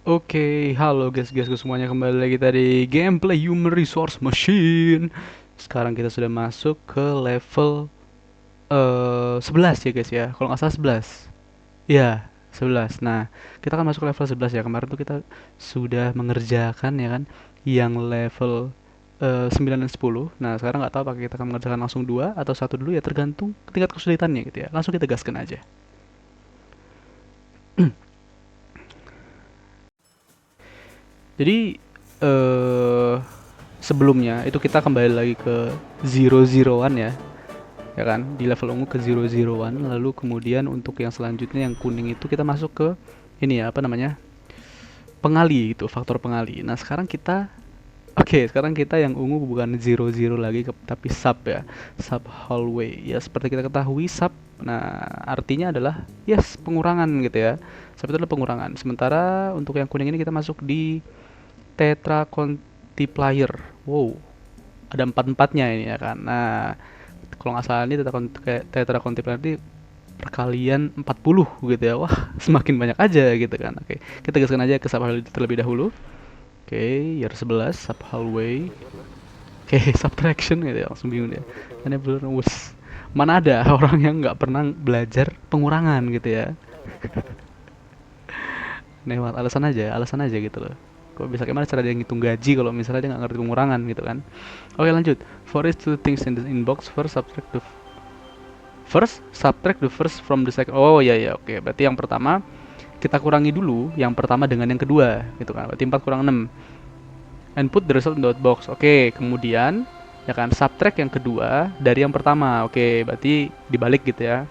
Oke, halo guys semuanya, kembali lagi tadi gameplay Human Resource Machine. Sekarang kita sudah masuk ke level 11 ya guys ya. Kalau nggak salah 11. Ya, 11. Nah, kita akan masuk ke level 11 ya. Kemarin tuh kita sudah mengerjakan ya kan yang level 9 dan 10. Nah, sekarang nggak tahu apakah kita akan mengerjakan langsung dua atau satu dulu ya, tergantung tingkat kesulitannya gitu ya. Langsung kita gaskan aja. Jadi eh sebelumnya itu kita kembali lagi ke zero zero one ya, ya kan, di level ungu ke zero zero one. Lalu kemudian untuk yang selanjutnya yang kuning itu kita masuk ke ini ya, apa namanya, pengali, itu faktor pengali. Nah sekarang kita, oke, sekarang kita yang ungu bukan zero zero lagi tapi sub ya, sub hallway ya. Seperti kita ketahui sub, nah artinya adalah yes, pengurangan gitu ya. Sub itu adalah pengurangan. Sementara untuk yang kuning ini kita masuk di tetra quantiplier. Wow, ada empat-empatnya ini ya kan. Nah, kalau nggak salah ini tetra quantiplier ini perkalian 40 gitu ya. Wah, semakin banyak aja gitu kan. Oke, kita gaskan aja ke sub hallway terlebih dahulu. Oke, year 11 sub hallway. Oke, subtraction gitu ya, langsung bingung dia. Ini bener, wus. Mana ada orang yang nggak pernah belajar pengurangan gitu ya. Lewat alasan aja gitu loh. Kok bisa, gimana cara dia ngitung gaji kalau misalnya dia nggak ngerti pengurangan gitu kan. Oke, lanjut. For each two things in the inbox, first subtract the first from the second. Oh iya ya, oke. Berarti yang pertama kita kurangi dulu yang pertama dengan yang kedua gitu kan. Berarti 4 kurang 6. And put the result in the box. Oke, kemudian ya kan subtract yang kedua dari yang pertama. Oke, berarti dibalik gitu ya.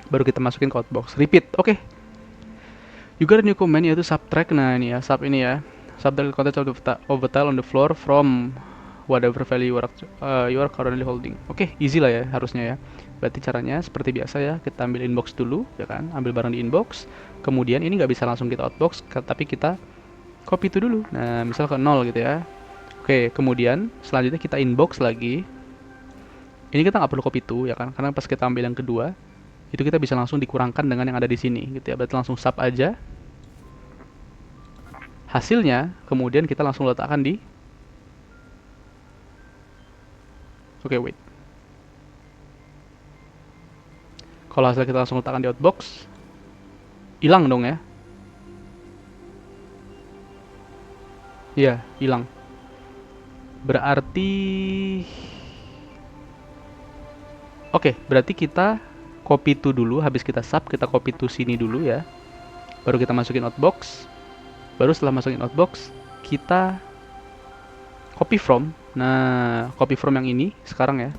Baru kita masukin ke outbox. Repeat. Oke. You got a new command yaitu subtract. Nah ini ya, sub ini ya. Subtract the contents of the tile on the floor from whatever value you are currently holding. Oke, easy lah ya harusnya ya. Berarti caranya seperti biasa ya, kita ambil inbox dulu ya kan, ambil barang di inbox. Kemudian ini nggak bisa langsung kita outbox, tapi kita copy itu dulu. Nah, misal ke 0 gitu ya. Oke, kemudian selanjutnya kita inbox lagi. Ini kita nggak perlu copy itu ya kan, karena pas kita ambil yang kedua itu kita bisa langsung dikurangkan dengan yang ada di sini gitu ya. Berarti langsung sub aja hasilnya, kemudian kita langsung letakkan di, oke wait, kalau hasil kita langsung letakkan di outbox hilang dong ya. Iya, hilang. Berarti oke, berarti kita copy to dulu, habis kita sub kita copy to sini dulu ya. Baru kita masukin outbox. Baru setelah masukin outbox kita copy from. Nah, copy from yang ini sekarang ya.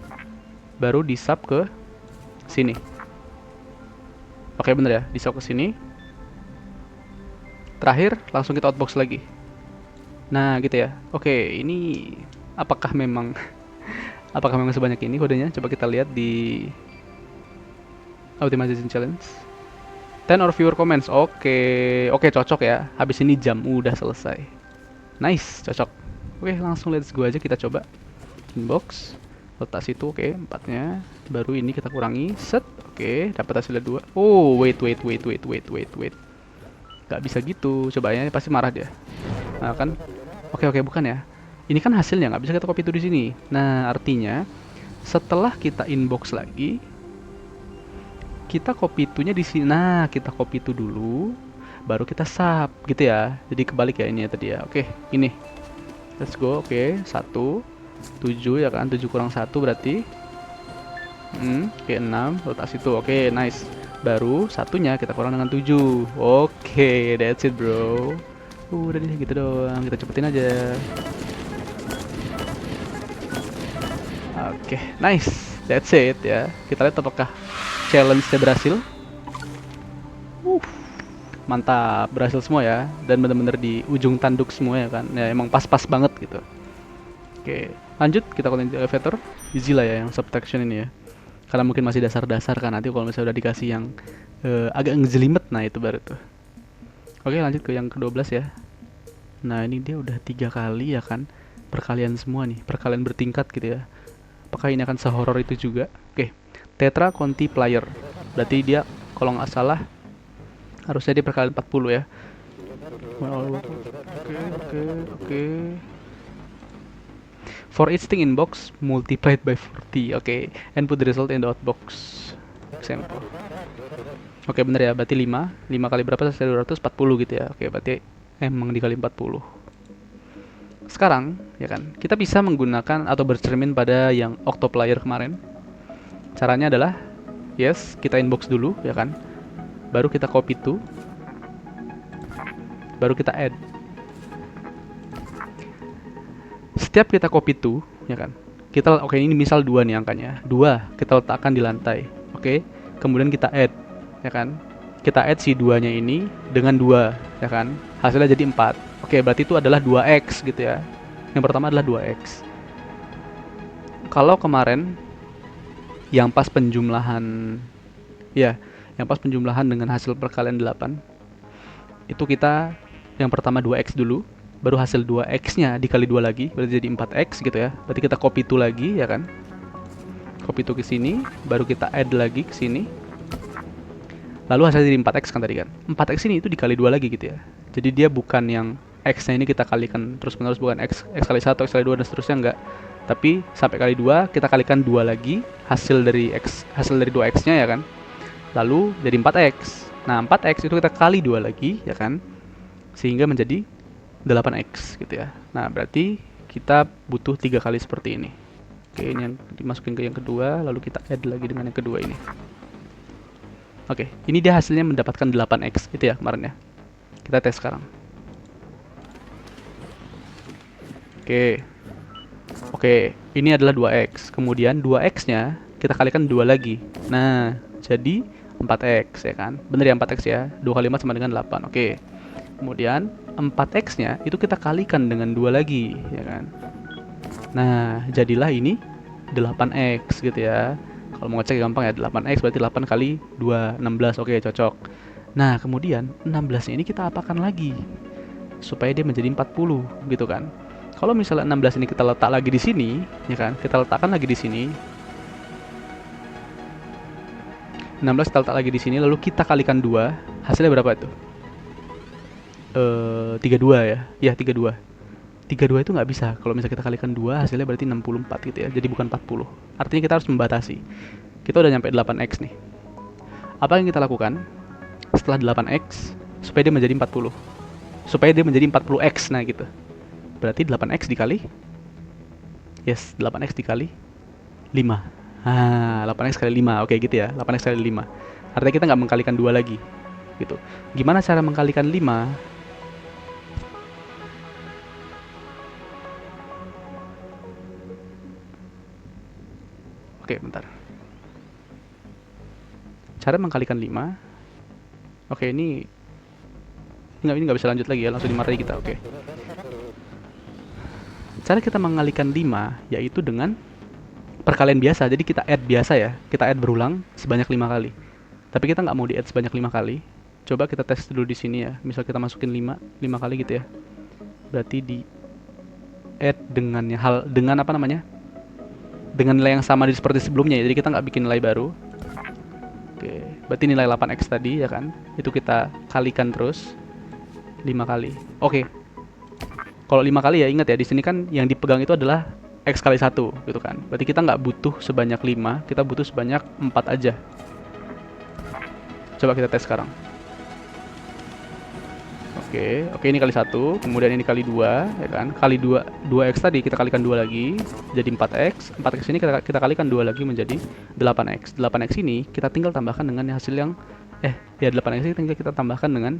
Baru di sub ke sini. Oke, bener ya, di sub ke sini. Terakhir langsung kita outbox lagi. Nah, gitu ya. Oke, ini apakah memang apakah memang sebanyak ini kodenya? Coba kita lihat di optimization challenge. 10 or fewer comments. Oke, oke, cocok ya. Habis ini jam udah selesai. Nice, cocok. Oke, langsung let's go aja, kita coba. Inbox, letak situ, oke, empatnya. Baru ini kita kurangi, set. Oke, dapat hasilnya 2. Oh, wait. Gak bisa gitu. Coba ya, pasti marah dia. Nah, kan. Oke, bukan ya. Ini kan hasilnya, nggak bisa kita copy itu di sini. Nah, artinya setelah kita inbox lagi, kita copy itunya di sini. Nah, kita copy itu dulu, baru kita sub gitu ya. Jadi kebalik ya ini ya tadi ya. Oke, ini. Let's go. Oke, 1 7 ya kan. 7 kurang 1 berarti oke, 6 letak situ. Oke, nice. Baru satunya kita kurang dengan 7. Oke, that's it, bro. Udah deh gitu doang. Kita cepetin aja. Oke, nice. That's it ya. Kita lihat apakah challenge-nya berhasil. Mantap, berhasil semua ya. Dan bener-bener di ujung tanduk semua ya kan. Ya emang pas-pas banget gitu. Oke, lanjut kita continue elevator. Easy lah ya yang subtraction ini ya. Karena mungkin masih dasar-dasar kan, nanti kalau misalnya udah dikasih yang agak ngejelimet, nah itu baru tuh. Oke, lanjut ke yang ke-12 ya. Nah, ini dia udah 3 kali ya kan. Perkalian semua nih, perkalian bertingkat gitu ya. Apakah ini akan sehoror itu juga? Oke, tetra quantiplier. Berarti dia kalau nggak salah harusnya dia perkalian 40 ya. Oke, oke, oke. For each thing in box, multiplied by 40. Oke, and put the result in the outbox. Example. Oke, bener ya, berarti 5. 5 kali berapa? 240 gitu ya. Oke, berarti emang dikali 40. Sekarang, ya kan, kita bisa menggunakan atau bercermin pada yang octoplayer kemarin. Caranya adalah, yes, kita inbox dulu, ya kan. Baru kita copy to, baru kita add. Setiap kita copy to, ya kan, kita oke, ini misal 2 nih angkanya, 2 kita letakkan di lantai, oke, kemudian kita add, ya kan, kita add si 2 nya ini dengan 2, ya kan, hasilnya jadi 4. Oke, berarti itu adalah 2x gitu ya. Yang pertama adalah 2x. Kalau kemarin yang pas penjumlahan, ya, yang pas penjumlahan dengan hasil perkalian 8, itu kita yang pertama 2x dulu, baru hasil 2x-nya dikali 2 lagi, berarti jadi 4x gitu ya. Berarti kita copy to lagi, ya kan? Copy to ke sini, baru kita add lagi ke sini. Lalu hasilnya jadi 4x kan tadi kan. 4x ini itu dikali 2 lagi gitu ya. Jadi dia bukan yang x-nya ini kita kalikan terus-menerus, bukan x kali 1, x kali 2 dan seterusnya, enggak. Tapi sampai kali 2 kita kalikan 2 lagi hasil dari 2x-nya, ya kan? Lalu jadi 4x. Nah, 4x itu kita kali 2 lagi, ya kan? Sehingga menjadi 8x gitu ya. Nah, berarti kita butuh 3 kali seperti ini. Oke, ini yang dimasukin ke yang kedua, lalu kita add lagi dengan yang kedua ini. Oke, ini dia hasilnya mendapatkan 8x gitu ya kemarin ya. Kita tes sekarang. Oke. Oke, ini adalah 2x. Kemudian 2x-nya kita kalikan 2 lagi. Nah, jadi 4x ya kan. Bener ya 4x ya. 2 kali 5 sama dengan 8. Oke. Kemudian 4x-nya itu kita kalikan dengan 2 lagi, ya kan. Nah, jadilah ini 8x gitu ya. Kalau mau ngecek gampang ya, 8x berarti 8 kali 2, 16. Oke, cocok. Nah, kemudian 16-nya ini kita apakan lagi supaya dia menjadi 40 gitu kan. Kalau misalnya 16 ini kita letak lagi di sini, ya kan? Kita letakkan lagi di sini. 16 kita letak lagi di sini, lalu kita kalikan 2, hasilnya berapa itu? 32 ya. Ya, 32. 32 itu nggak bisa. Kalau misalnya kita kalikan 2, hasilnya berarti 64 gitu ya. Jadi bukan 40. Artinya kita harus membatasi. Kita udah nyampe 8x nih. Apa yang kita lakukan setelah 8x supaya dia menjadi 40? Supaya dia menjadi 40x, nah gitu. Berarti 8x dikali, yes, 8x dikali 5. Ah, 8x kali 5, oke gitu ya. 8x kali 5. Artinya kita nggak mengkalikan 2 lagi gitu. Gimana cara mengkalikan 5? Oke, bentar. Cara mengkalikan 5. Oke, ini nggak bisa lanjut lagi ya, langsung dimarahi kita. Oke. Cara kita mengalikan 5 yaitu dengan perkalian biasa. Jadi kita add biasa ya. Kita add berulang sebanyak 5 kali. Tapi kita nggak mau di add sebanyak 5 kali. Coba kita tes dulu di sini ya. Misal kita masukin 5 kali gitu ya. Berarti di add dengan apa namanya? Dengan nilai yang sama seperti sebelumnya ya. Jadi kita nggak bikin nilai baru. Oke, berarti nilai 8x tadi ya kan. Itu kita kalikan terus 5 kali. Oke. Kalau 5 kali ya, ingat ya, di sini kan yang dipegang itu adalah x kali 1 gitu kan. Berarti kita nggak butuh sebanyak 5, kita butuh sebanyak 4 aja. Coba kita tes sekarang. Oke, ini kali 1, kemudian ini kali 2, ya kan. Kali 2x tadi kita kalikan 2 lagi, jadi 4x. 4x ini kita kalikan 2 lagi menjadi 8x. 8x ini kita tinggal tambahkan dengan hasil yang 8x ini tinggal kita tambahkan dengan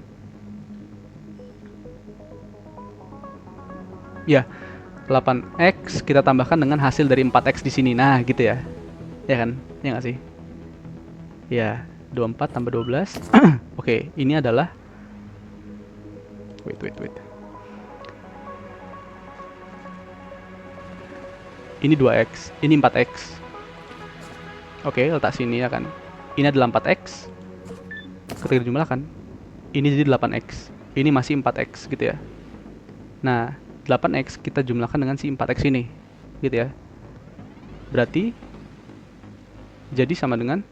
ya 8x kita tambahkan dengan hasil dari 4x di sini. Nah, gitu ya. Ya kan? Ya nggak sih? Ya, 24 tambah 12. Oke, ini adalah wait. Ini 2x, ini 4x. Oke, letak sini ya kan. Ini adalah 4x. Ketika dijumlahkan, ini jadi 8x. Ini masih 4x gitu ya. Nah, 8x kita jumlahkan dengan si 4x ini gitu ya. Berarti jadi sama dengan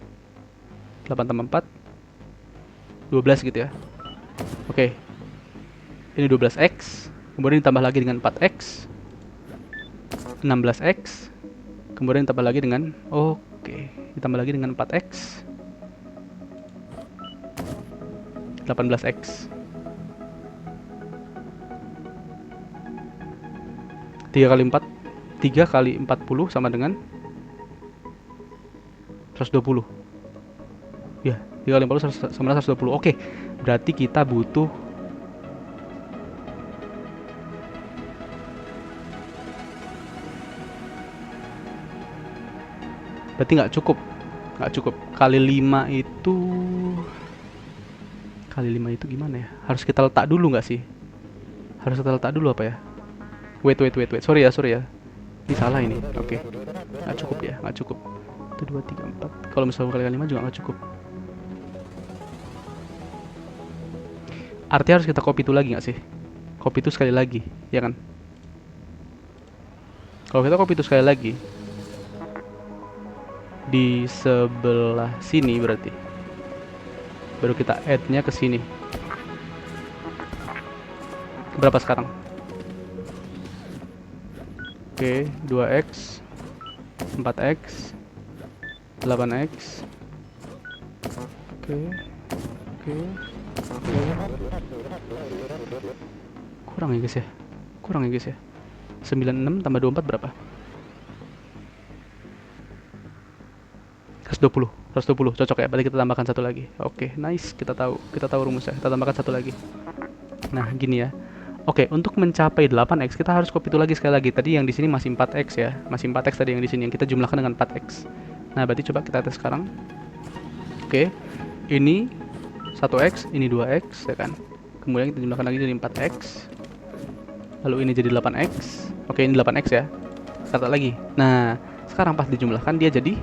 8 tambah 4 12 gitu ya. Oke. Ini 12x, kemudian ditambah lagi dengan 4x, 16x, kemudian ditambah lagi dengan, oke, ditambah lagi dengan 4x, 18x. 3 kali 4, 3 kali 40 sama dengan 120. Ya, 3 kali 40 sama dengan 120. Oke, berarti kita butuh nggak cukup. Nggak cukup. Kali 5 itu gimana ya? Harus kita letak dulu nggak sih? Harus kita letak dulu apa ya? Wait. Sorry ya. Ini salah ini. Oke. Nggak cukup ya, nggak cukup. 1, 2, 3, 4. Kalau misalnya kali 5 juga nggak cukup. Artinya harus kita copy itu lagi nggak sih? Copy itu sekali lagi, ya kan? Kalau kita copy itu sekali lagi, di sebelah sini berarti baru kita add-nya ke sini. Berapa sekarang? Oke, 2x, 4x, 8x. Oke. Kurang ya guys ya. 96 tambah 24 berapa? 120 cocok ya. Berarti kita tambahkan satu lagi. Oke, nice. Kita tahu rumusnya. Kita tambahkan satu lagi. Nah, gini ya. Oke, untuk mencapai 8x kita harus copy itu lagi sekali lagi. Tadi yang di sini masih 4x ya. Masih 4x tadi yang di sini yang kita jumlahkan dengan 4x. Nah, berarti coba kita tes sekarang. Oke. Ini 1x, ini 2x ya kan. Kemudian kita jumlahkan lagi jadi 4x. Lalu ini jadi 8x. Oke, ini 8x ya. Kita lagi. Nah, sekarang pas dijumlahkan dia jadi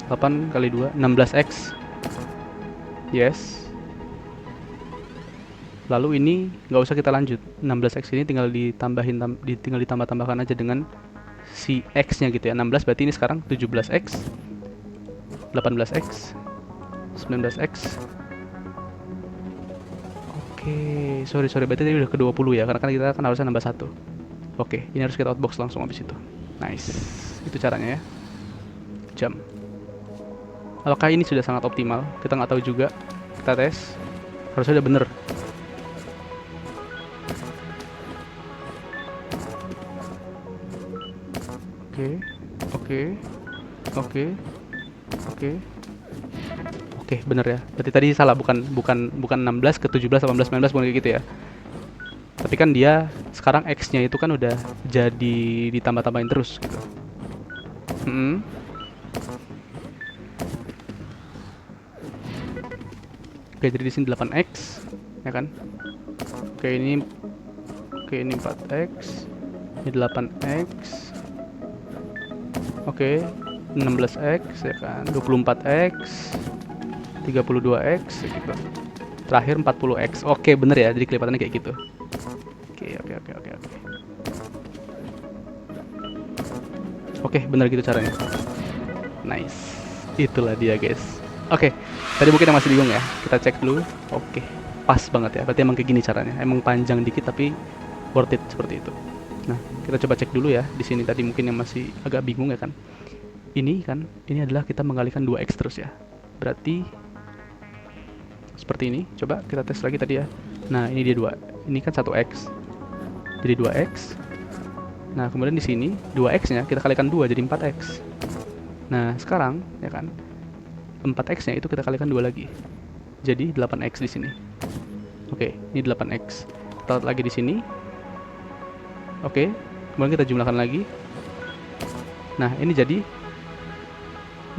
8 kali 2, 16x. Yes. Lalu ini nggak usah kita lanjut. 16x ini tinggal ditambah-tambahkan aja dengan si x-nya gitu ya. 16 berarti ini sekarang 17x, 18x, 19x. Oke, sorry berarti tadi udah ke 20 ya, karena kan kita kan harusnya nambah 1. Oke, ini harus kita outbox langsung habis itu. Nice. Itu caranya ya. Jam. Apakah ini sudah sangat optimal? Kita nggak tahu juga. Kita tes. Harusnya udah bener. Oke, bener ya. Berarti tadi salah, bukan 16 ke 17, 18, 19 bukan kayak gitu ya. Tapi kan dia sekarang X-nya itu kan udah jadi ditambah-tambahin terus gitu. Oke, jadi di sini 8x, ya kan? Oke, ini 4x, ini 8x. Oke, 16x ya kan, 24x, 32x gitu. Terakhir 40x. Oke, bener ya, jadi kelihatannya kayak gitu. Oke. Oke, bener gitu caranya. Nice. Itulah dia, guys. Oke, tadi mungkin masih bingung ya. Kita cek dulu. Oke, pas banget ya. Berarti emang kayak gini caranya. Emang panjang dikit tapi worth it seperti itu. Nah, kita coba cek dulu ya. Di sini tadi mungkin yang masih agak bingung ya kan. Ini adalah kita mengalihkan 2x terus ya. Berarti seperti ini. Coba kita tes lagi tadi ya. Nah, ini dia 2. Ini kan 1x. Jadi 2x. Nah, kemudian di sini 2x-nya kita kalikan 2 jadi 4x. Nah, sekarang ya kan 4x-nya itu kita kalikan 2 lagi. Jadi 8x di sini. Oke, ini 8x. Kita lihat lagi di sini. Oke, kemudian kita jumlahkan lagi. Nah, ini jadi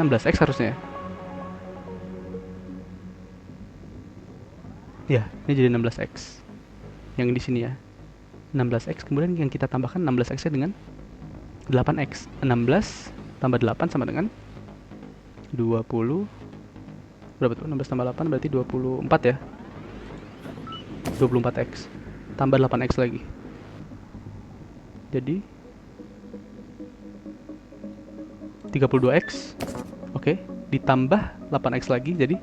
16x harusnya. Ya, ini jadi 16x. Yang di sini ya. 16x, kemudian yang kita tambahkan 16x-nya dengan 8x. 16 tambah 8 sama dengan 20. Berapa tuh? 16 tambah 8 berarti 24 ya. 24x. Tambah 8x lagi. Jadi 32x. Oke, ditambah 8x lagi jadi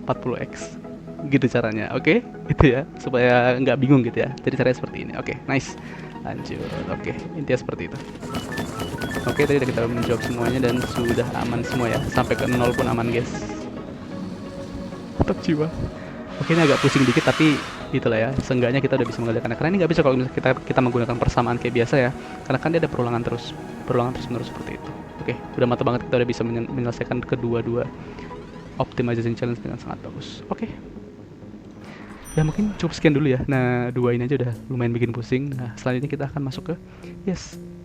40x. Gitu caranya, oke? Itu ya, supaya nggak bingung gitu ya. Jadi caranya seperti ini. Oke, nice. Lanjut. Oke, intinya seperti itu. Oke, tadi udah kita menjawab semuanya dan sudah aman semua ya. Sampai ke 0 pun aman, guys. Tetap jiwa. Oke, ini agak pusing dikit tapi itulah ya. Seenggaknya kita udah bisa mengerjakannya. Karena ini nggak bisa kalau misalnya kita menggunakan persamaan kayak biasa ya. Karena kan dia ada perulangan terus menerus seperti itu. Oke, udah mantap banget, kita udah bisa menyelesaikan kedua-dua optimization challenge dengan sangat bagus. Oke. Ya mungkin cukup sekian dulu ya. Nah, dua ini aja udah lumayan bikin pusing. Nah, selanjutnya kita akan masuk ke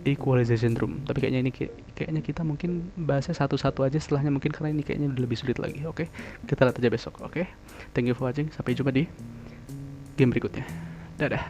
equalization room. Tapi kayaknya kita mungkin bahasnya satu-satu aja setelahnya mungkin, karena ini kayaknya lebih sulit lagi. Oke. Kita lihat aja besok. Oke. Thank you for watching. Sampai jumpa di game berikutnya. Dadah.